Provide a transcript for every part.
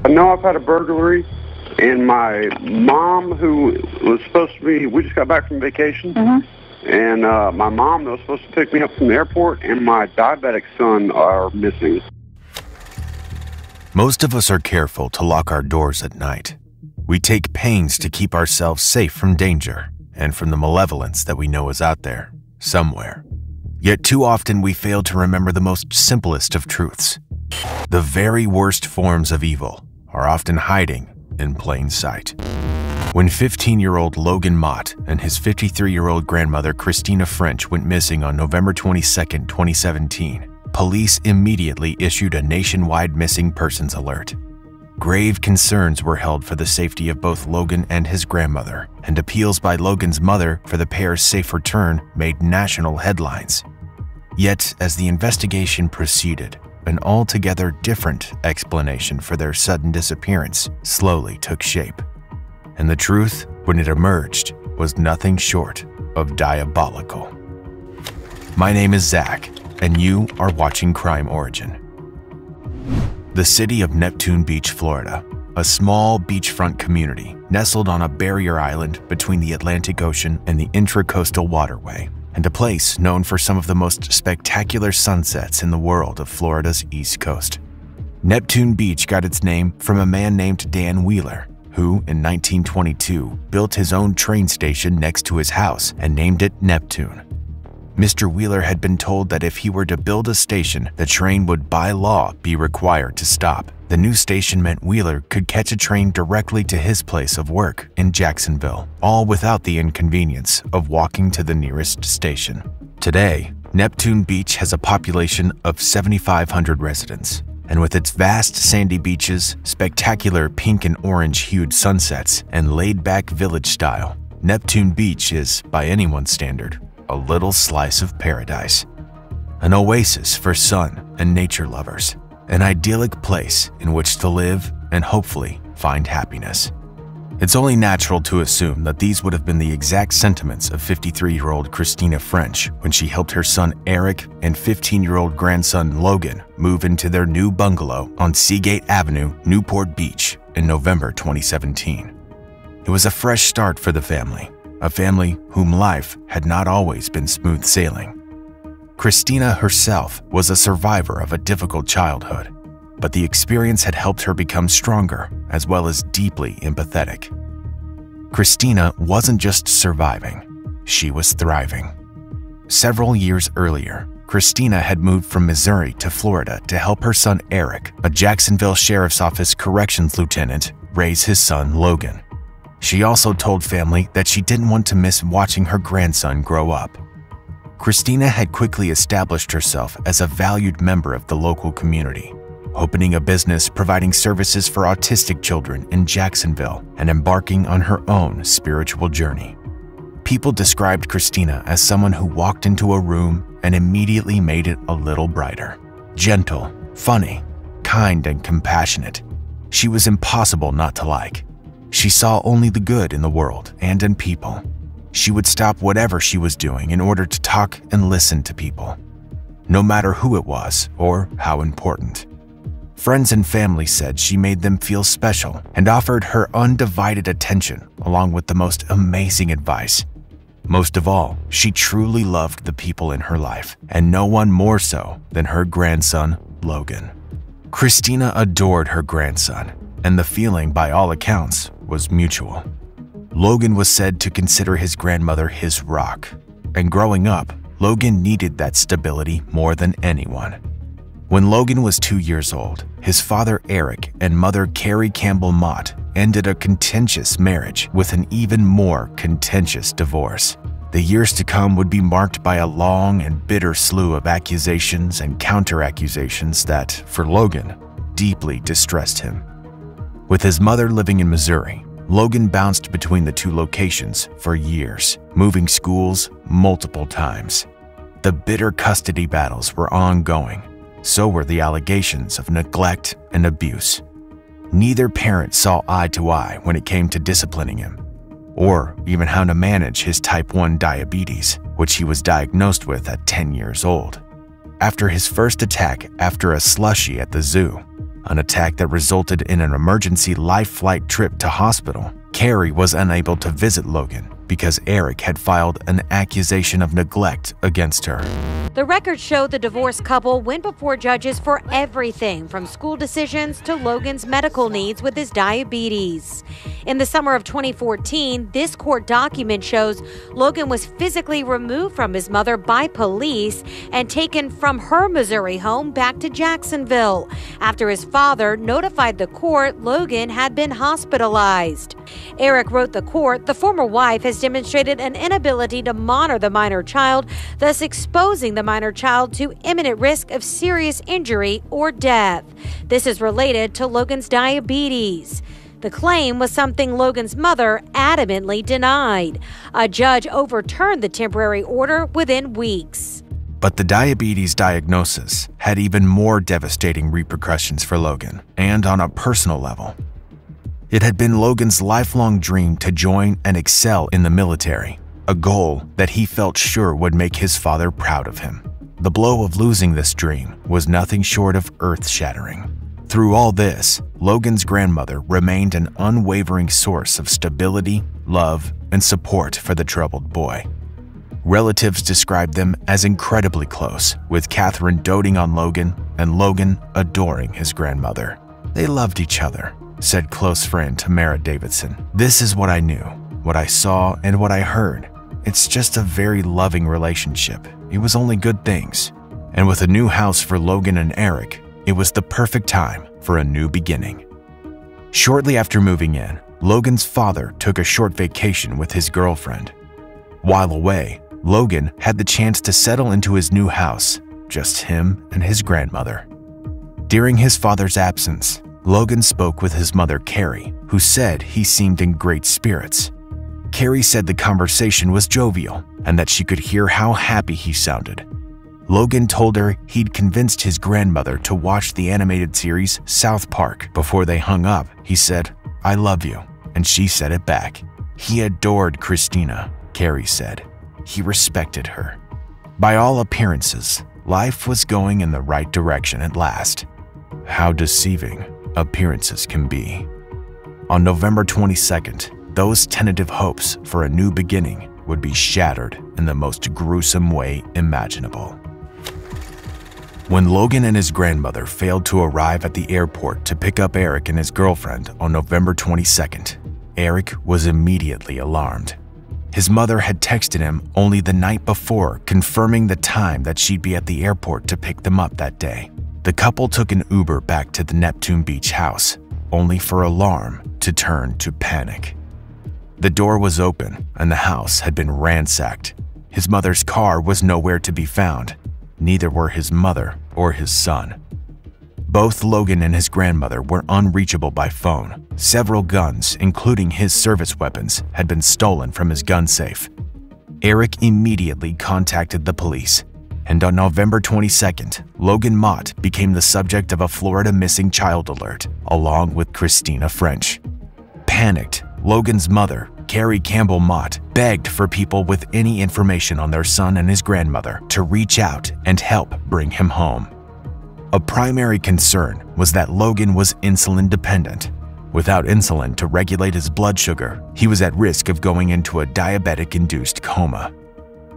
I know I've had a burglary, and my mom, who was supposed to be, we just got back from vacation, and my mom that was supposed to pick me up from the airport, and my diabetic son are missing. Most of us are careful to lock our doors at night. We take pains to keep ourselves safe from danger and from the malevolence that we know is out there, somewhere. Yet too often we fail to remember the most simplest of truths. The very worst forms of evil are often hiding in plain sight. When 15-year-old Logan Mott and his 53-year-old grandmother Christina French went missing on November 22, 2017, police immediately issued a nationwide missing persons alert. Grave concerns were held for the safety of both Logan and his grandmother, and appeals by Logan's mother for the pair's safe return made national headlines. Yet, as the investigation proceeded, an altogether different explanation for their sudden disappearance slowly took shape. And the truth, when it emerged, was nothing short of diabolical. My name is Zach, and you are watching Crime Origin. The city of Neptune Beach, Florida, a small beachfront community nestled on a barrier island between the Atlantic Ocean and the Intracoastal Waterway, and a place known for some of the most spectacular sunsets in the world of Florida's East Coast. Neptune Beach got its name from a man named Dan Wheeler, who in 1922 built his own train station next to his house and named it Neptune. Mr. Wheeler had been told that if he were to build a station, the train would by law be required to stop. The new station meant Wheeler could catch a train directly to his place of work in Jacksonville, all without the inconvenience of walking to the nearest station. Today, Neptune Beach has a population of 7,500 residents, and with its vast sandy beaches, spectacular pink and orange-hued sunsets, and laid-back village style, Neptune Beach is, by anyone's standard, a little slice of paradise. An oasis for sun and nature lovers. An idyllic place in which to live and hopefully find happiness. It's only natural to assume that these would have been the exact sentiments of 53-year-old Christina French when she helped her son Eric and 15-year-old grandson Logan move into their new bungalow on Seagate Avenue, Newport Beach in November 2017. It was a fresh start for the family, a family whom life had not always been smooth sailing. Christina herself was a survivor of a difficult childhood, but the experience had helped her become stronger as well as deeply empathetic. Christina wasn't just surviving, she was thriving. Several years earlier, Christina had moved from Missouri to Florida to help her son Eric, a Jacksonville Sheriff's Office corrections lieutenant, raise his son Logan. She also told family that she didn't want to miss watching her grandson grow up. Christina had quickly established herself as a valued member of the local community, opening a business providing services for autistic children in Jacksonville and embarking on her own spiritual journey. People described Christina as someone who walked into a room and immediately made it a little brighter. Gentle, funny, kind, and compassionate. She was impossible not to like. She saw only the good in the world and in people. She would stop whatever she was doing in order to talk and listen to people, no matter who it was or how important. Friends and family said she made them feel special and offered her undivided attention along with the most amazing advice. Most of all, she truly loved the people in her life, and no one more so than her grandson, Logan. Christina adored her grandson, and the feeling, by all accounts, was mutual. Logan was said to consider his grandmother his rock, and growing up, Logan needed that stability more than anyone. When Logan was 2 years old, his father Eric and mother Carrie Campbell Mott ended a contentious marriage with an even more contentious divorce. The years to come would be marked by a long and bitter slew of accusations and counter-accusations that, for Logan, deeply distressed him. With his mother living in Missouri, Logan bounced between the two locations for years, moving schools multiple times. The bitter custody battles were ongoing. So were the allegations of neglect and abuse. Neither parent saw eye to eye when it came to disciplining him, or even how to manage his type 1 diabetes, which he was diagnosed with at 10 years old. After his first attack after a slushie at the zoo, an attack that resulted in an emergency life flight trip to hospital. Carrie was unable to visit Logan because Eric had filed an accusation of neglect against her. The records show the divorced couple went before judges for everything from school decisions to Logan's medical needs with his diabetes. In the summer of 2014, this court document shows Logan was physically removed from his mother by police and taken from her Missouri home back to Jacksonville. After his father notified the court, Logan had been hospitalized. Eric wrote the court, the former wife has demonstrated an inability to monitor the minor child, thus exposing the minor child to imminent risk of serious injury or death. This is related to Logan's diabetes. The claim was something Logan's mother adamantly denied. A judge overturned the temporary order within weeks. But the diabetes diagnosis had even more devastating repercussions for Logan, and on a personal level. It had been Logan's lifelong dream to join and excel in the military, a goal that he felt sure would make his father proud of him. The blow of losing this dream was nothing short of earth-shattering. Through all this, Logan's grandmother remained an unwavering source of stability, love, and support for the troubled boy. Relatives described them as incredibly close, with Catherine doting on Logan and Logan adoring his grandmother. They loved each other, said close friend Tamara Davidson. This is what I knew, what I saw, and what I heard. It's just a very loving relationship. It was only good things. And with a new house for Logan and Eric, it was the perfect time for a new beginning. Shortly after moving in, Logan's father took a short vacation with his girlfriend. While away, Logan had the chance to settle into his new house, just him and his grandmother. During his father's absence, Logan spoke with his mother, Carrie, who said he seemed in great spirits. Carrie said the conversation was jovial and that she could hear how happy he sounded. Logan told her he'd convinced his grandmother to watch the animated series South Park. Before they hung up, he said, "I love you," and she said it back. He adored Christina, Carrie said. He respected her. By all appearances, life was going in the right direction at last. How deceiving appearances can be. On November 22nd, those tentative hopes for a new beginning would be shattered in the most gruesome way imaginable. When Logan and his grandmother failed to arrive at the airport to pick up Eric and his girlfriend on November 22nd, Eric was immediately alarmed. His mother had texted him only the night before, confirming the time that she'd be at the airport to pick them up that day. The couple took an Uber back to the Neptune Beach house, only for alarm to turn to panic. The door was open and the house had been ransacked. His mother's car was nowhere to be found. Neither were his mother or his son. Both Logan and his grandmother were unreachable by phone. Several guns, including his service weapons, had been stolen from his gun safe. Eric immediately contacted the police, and on November 22nd, Logan Mott became the subject of a Florida missing child alert, along with Christina French. Panicked, Logan's mother, Carrie Campbell Mott, begged for people with any information on their son and his grandmother to reach out and help bring him home. A primary concern was that Logan was insulin dependent. Without insulin to regulate his blood sugar, he was at risk of going into a diabetic-induced coma.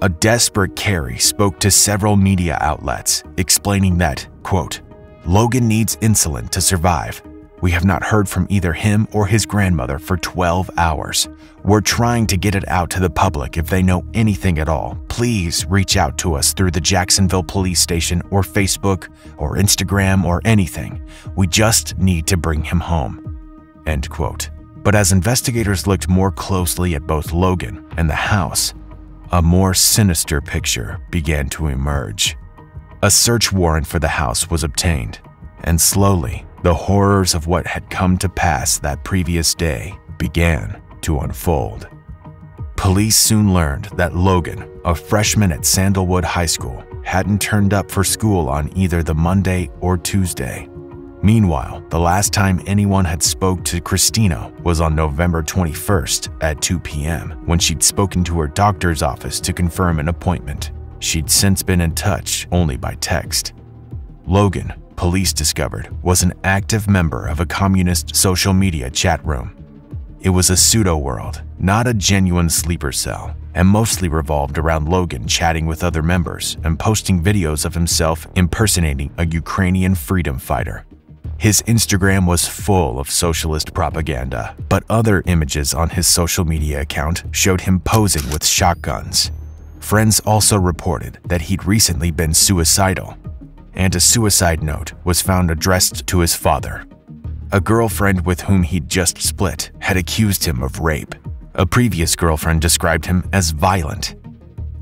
A desperate Carrie spoke to several media outlets, explaining that, quote, "Logan needs insulin to survive. We have not heard from either him or his grandmother for 12 hours. We're trying to get it out to the public if they know anything at all. Please reach out to us through the Jacksonville police station or Facebook or Instagram or anything. We just need to bring him home." End quote. But as investigators looked more closely at both Logan and the house, a more sinister picture began to emerge. A search warrant for the house was obtained, and slowly, the horrors of what had come to pass that previous day began to unfold. Police soon learned that Logan, a freshman at Sandalwood High School, hadn't turned up for school on either the Monday or Tuesday. Meanwhile, the last time anyone had spoke to Christina was on November 21st at 2 p.m. when she'd spoken to her doctor's office to confirm an appointment. She'd since been in touch only by text. Logan, police discovered was an active member of a communist social media chat room. It was a pseudo-world, not a genuine sleeper cell, and mostly revolved around Logan chatting with other members and posting videos of himself impersonating a Ukrainian freedom fighter. His Instagram was full of socialist propaganda, but other images on his social media account showed him posing with shotguns. Friends also reported that he'd recently been suicidal, and a suicide note was found addressed to his father. A girlfriend with whom he'd just split had accused him of rape. A previous girlfriend described him as violent.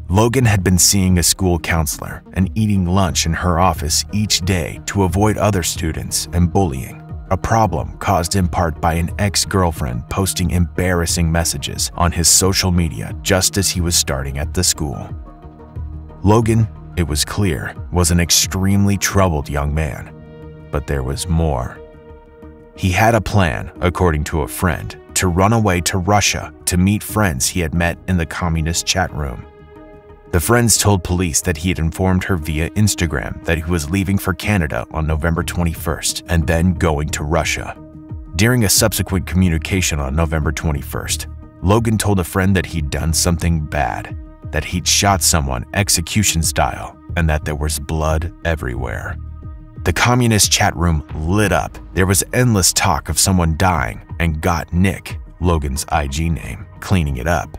Logan had been seeing a school counselor and eating lunch in her office each day to avoid other students and bullying, a problem caused in part by an ex-girlfriend posting embarrassing messages on his social media just as he was starting at the school. Logan, it was clear, was an extremely troubled young man, but there was more. He had a plan, according to a friend, to run away to Russia to meet friends he had met in the communist chat room. The friends told police that he had informed her via Instagram that he was leaving for Canada on November 21st and then going to Russia. During a subsequent communication on November 21st, Logan told a friend that he'd done something bad, that he'd shot someone execution style, and that there was blood everywhere. The communist chat room lit up. There was endless talk of someone dying and Got Nick, Logan's IG name, cleaning it up.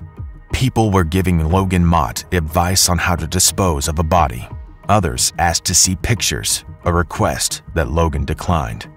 People were giving Logan Mott advice on how to dispose of a body. Others asked to see pictures, a request that Logan declined.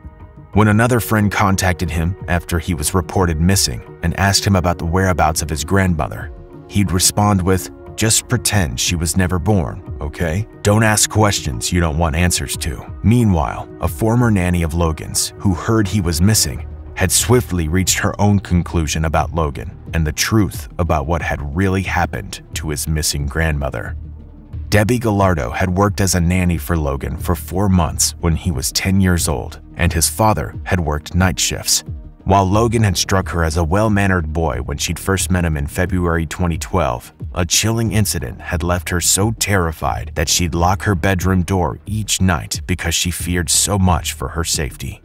When another friend contacted him after he was reported missing and asked him about the whereabouts of his grandmother, he'd respond with, "Just pretend she was never born, okay? Don't ask questions you don't want answers to." Meanwhile, a former nanny of Logan's, who heard he was missing, had swiftly reached her own conclusion about Logan and the truth about what had really happened to his missing grandmother. Debbie Gallardo had worked as a nanny for Logan for 4 months when he was 10 years old, and his father had worked night shifts. While Logan had struck her as a well-mannered boy when she'd first met him in February 2012, a chilling incident had left her so terrified that she'd lock her bedroom door each night because she feared so much for her safety.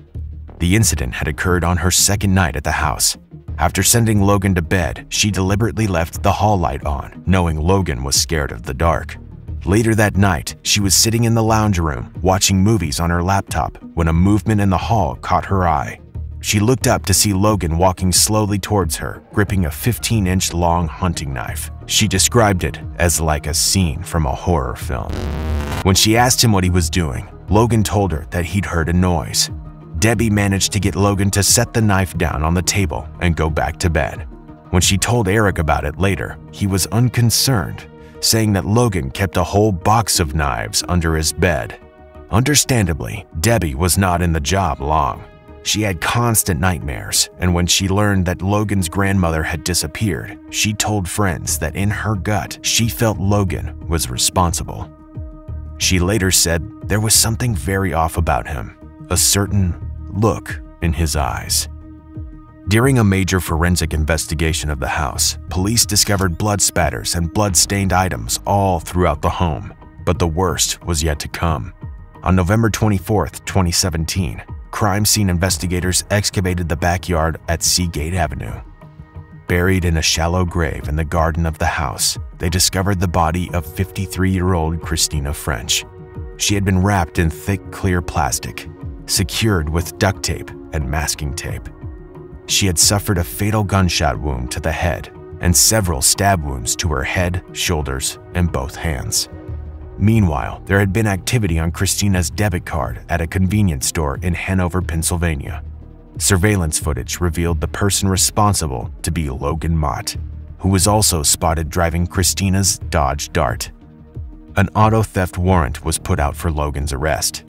The incident had occurred on her second night at the house. After sending Logan to bed, she deliberately left the hall light on, knowing Logan was scared of the dark. Later that night, she was sitting in the lounge room watching movies on her laptop when a movement in the hall caught her eye. She looked up to see Logan walking slowly towards her, gripping a 15-inch long hunting knife. She described it as like a scene from a horror film. When she asked him what he was doing, Logan told her that he'd heard a noise. Debbie managed to get Logan to set the knife down on the table and go back to bed. When she told Eric about it later, he was unconcerned, saying that Logan kept a whole box of knives under his bed. Understandably, Debbie was not in the job long. She had constant nightmares, and when she learned that Logan's grandmother had disappeared, she told friends that in her gut, she felt Logan was responsible. She later said there was something very off about him, a certain look in his eyes. During a major forensic investigation of the house, police discovered blood spatters and blood-stained items all throughout the home, but the worst was yet to come. On November 24, 2017, crime scene investigators excavated the backyard at Seagate Avenue. Buried in a shallow grave in the garden of the house, they discovered the body of 53-year-old Christina French. She had been wrapped in thick, clear plastic, secured with duct tape and masking tape. She had suffered a fatal gunshot wound to the head and several stab wounds to her head, shoulders, and both hands. Meanwhile, there had been activity on Christina's debit card at a convenience store in Hanover, Pennsylvania. Surveillance footage revealed the person responsible to be Logan Mott, who was also spotted driving Christina's Dodge Dart. An auto theft warrant was put out for Logan's arrest.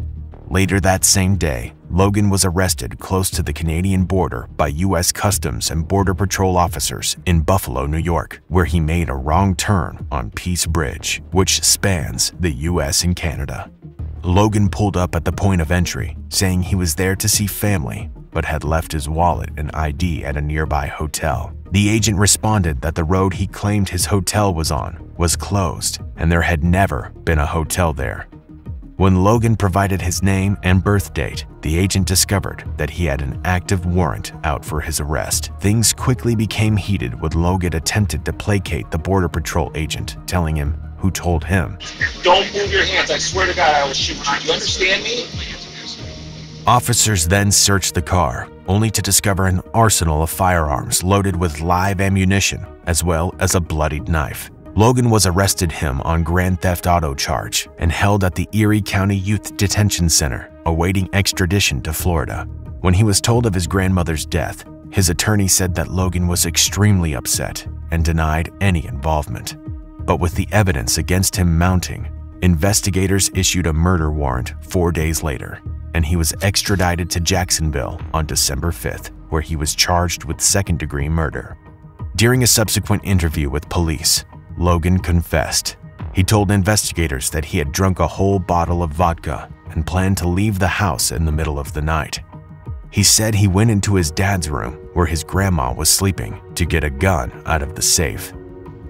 Later that same day, Logan was arrested close to the Canadian border by U.S. Customs and Border Patrol officers in Buffalo, New York, where he made a wrong turn on Peace Bridge, which spans the U.S. and Canada. Logan pulled up at the point of entry, saying he was there to see family, but had left his wallet and ID at a nearby hotel. The agent responded that the road he claimed his hotel was on was closed, and there had never been a hotel there. When Logan provided his name and birth date, the agent discovered that he had an active warrant out for his arrest. Things quickly became heated when Logan attempted to placate the Border Patrol agent, telling him who told him, "Don't move your hands. I swear to God, I will shoot you. You understand me?" Officers then searched the car, only to discover an arsenal of firearms loaded with live ammunition, as well as a bloodied knife. Logan was arrested on grand theft auto charge and held at the Erie County Youth Detention Center, awaiting extradition to Florida. When he was told of his grandmother's death, his attorney said that Logan was extremely upset and denied any involvement. But with the evidence against him mounting, investigators issued a murder warrant 4 days later, and he was extradited to Jacksonville on December 5th, where he was charged with second-degree murder. During a subsequent interview with police, Logan confessed. He told investigators that he had drunk a whole bottle of vodka and planned to leave the house in the middle of the night. He said he went into his dad's room, where his grandma was sleeping, to get a gun out of the safe.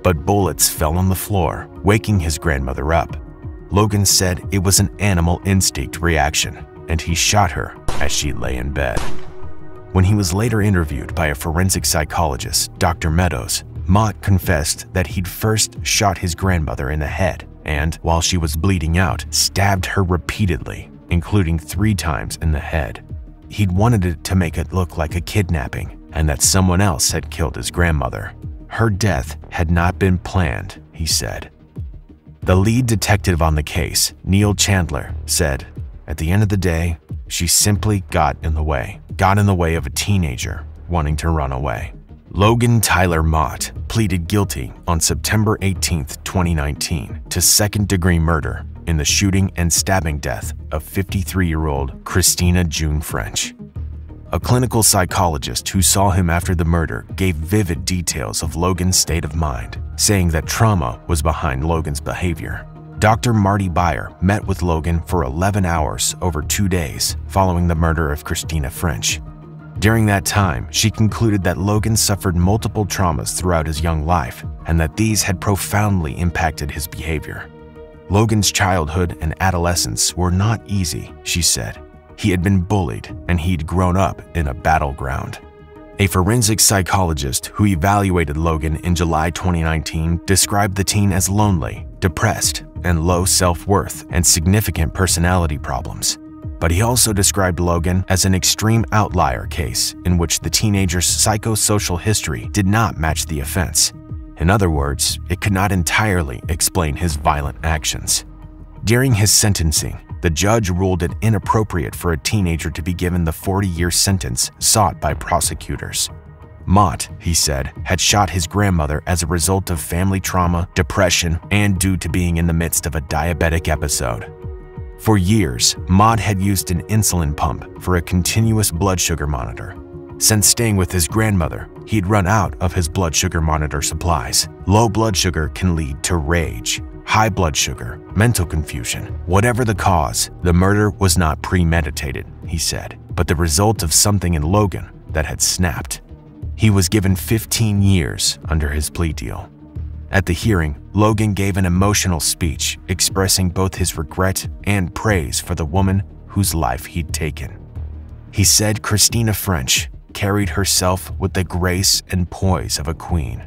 But bullets fell on the floor, waking his grandmother up. Logan said it was an animal instinct reaction, and he shot her as she lay in bed. When he was later interviewed by a forensic psychologist, Dr. Meadows, Mott confessed that he'd first shot his grandmother in the head and, while she was bleeding out, stabbed her repeatedly, including 3 times in the head. He'd wanted it to make it look like a kidnapping and that someone else had killed his grandmother. Her death had not been planned, he said. The lead detective on the case, Neil Chandler, said, "At the end of the day, she simply got in the way of a teenager wanting to run away." Logan Tyler Mott pleaded guilty on September 18, 2019 to second-degree murder in the shooting and stabbing death of 53-year-old Christina June French. A clinical psychologist who saw him after the murder gave vivid details of Logan's state of mind, saying that trauma was behind Logan's behavior. Dr. Marty Beyer met with Logan for 11 hours over 2 days following the murder of Christina French. During that time, she concluded that Logan suffered multiple traumas throughout his young life and that these had profoundly impacted his behavior. Logan's childhood and adolescence were not easy, she said. He had been bullied and he'd grown up in a battleground. A forensic psychologist who evaluated Logan in July 2019 described the teen as lonely, depressed, and low self-worth and significant personality problems. But he also described Logan as an extreme outlier case in which the teenager's psychosocial history did not match the offense. In other words, it could not entirely explain his violent actions. During his sentencing, the judge ruled it inappropriate for a teenager to be given the 40-year sentence sought by prosecutors. Mott, he said, had shot his grandmother as a result of family trauma, depression, and due to being in the midst of a diabetic episode. For years, Mott had used an insulin pump for a continuous blood sugar monitor. Since staying with his grandmother, he'd run out of his blood sugar monitor supplies. Low blood sugar can lead to rage, high blood sugar, mental confusion. Whatever the cause, the murder was not premeditated, he said, but the result of something in Logan that had snapped. He was given 15 years under his plea deal. At the hearing, Logan gave an emotional speech expressing both his regret and praise for the woman whose life he'd taken. He said Christina French carried herself with the grace and poise of a queen.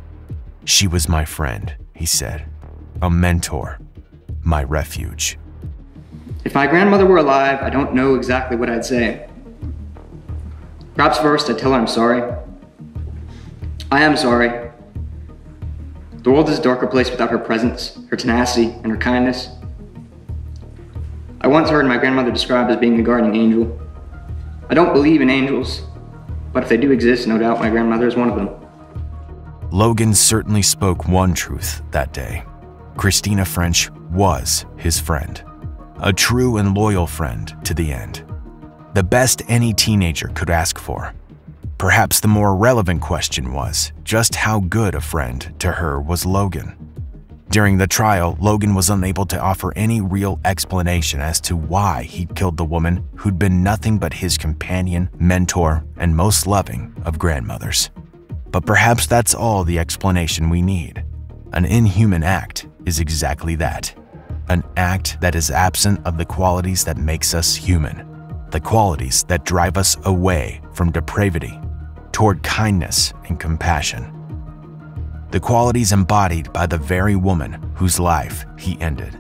"She was my friend," he said, "a mentor, my refuge." If my grandmother were alive, I don't know exactly what I'd say. Perhaps first I'd tell her I'm sorry. I am sorry. The world is a darker place without her presence, her tenacity, and her kindness. I once heard my grandmother described as being a guardian angel. I don't believe in angels, but if they do exist, no doubt my grandmother is one of them. Logan certainly spoke one truth that day. Christina French was his friend, a true and loyal friend to the end. The best any teenager could ask for. Perhaps the more relevant question was just how good a friend to her was Logan. During the trial, Logan was unable to offer any real explanation as to why he'd killed the woman who'd been nothing but his companion, mentor, and most loving of grandmothers. But perhaps that's all the explanation we need. An inhuman act is exactly that, an act that is absent of the qualities that makes us human, the qualities that drive us away from depravity toward kindness and compassion. The qualities embodied by the very woman whose life he ended.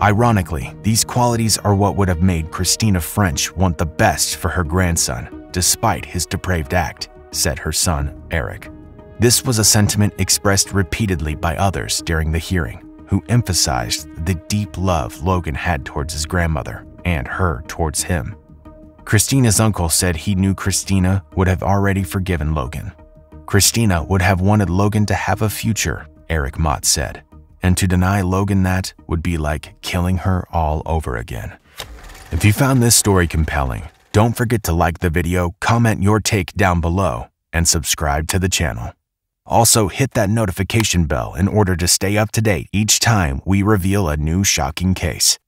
Ironically, these qualities are what would have made Christina French want the best for her grandson, despite his depraved act, said her son, Eric. This was a sentiment expressed repeatedly by others during the hearing, who emphasized the deep love Logan had towards his grandmother and her towards him. Christina's uncle said he knew Christina would have already forgiven Logan. Christina would have wanted Logan to have a future, Eric Mott said, and to deny Logan that would be like killing her all over again. If you found this story compelling, don't forget to like the video, comment your take down below, and subscribe to the channel. Also, hit that notification bell in order to stay up to date each time we reveal a new shocking case.